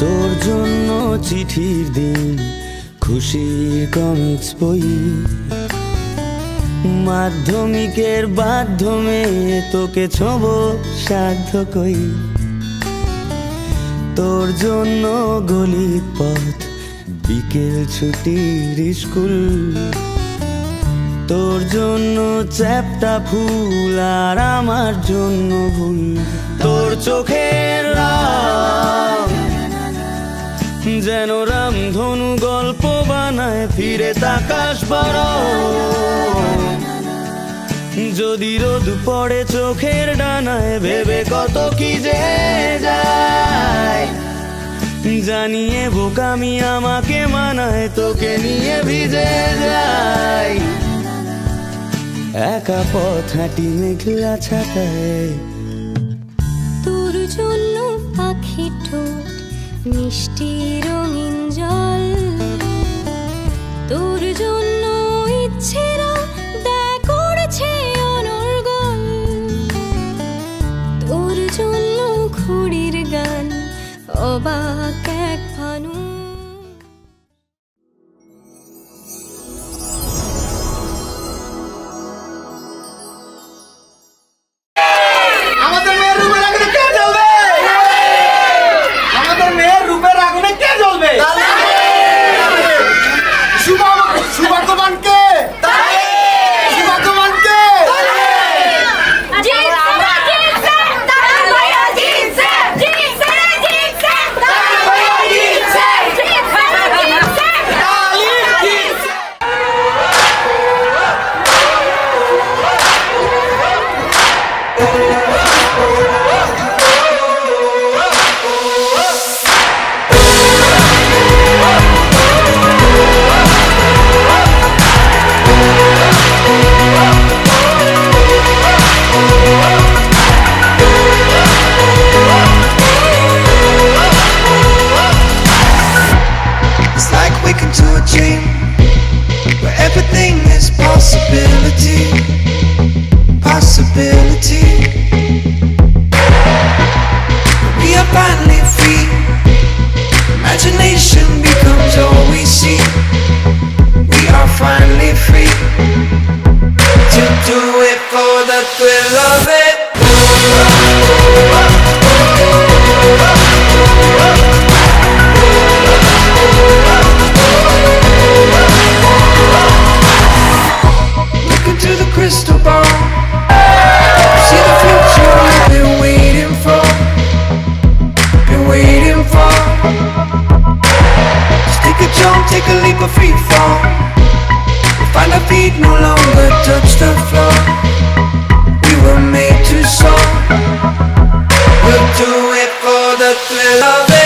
তোর জন্য চিঠির দিন, খুশির কমিক্স বই, মাধ্যমিকের মাধ্যমে তোকে ছোব সাধ্য কই। তোর জন্য গলির পথ, বিকেল ছুটির স্কুল, তোর জন্য চ্যাপ্টা ফুল আর আমার জন্য ভুল। তোর চোখের রং যেন রামধনু গল্প বানায়, ফিরে তাকাস বড় যদি রোদ পড়ে চোখের ডানায়, ভেবে কত কি যে যায়। জানিয়ে বোকামি আমাকে মানায়, তোকে নিয়ে ভিজে যাই। একা পথ হাঁটি মেঘলা ছাতায়, তোর জন্য পাখি ঠোঁট মিষ্টি রঙিন জল, তোর জন্য ইচ্ছেরা দেয় করছে অনর্গল, তোর জন্য ঘুড়ির গান অবাক এক Bhanu. Take a leap of free fall. We'll find our feet no longer touch the floor. We were made to soar. We'll do it for the thrill of it.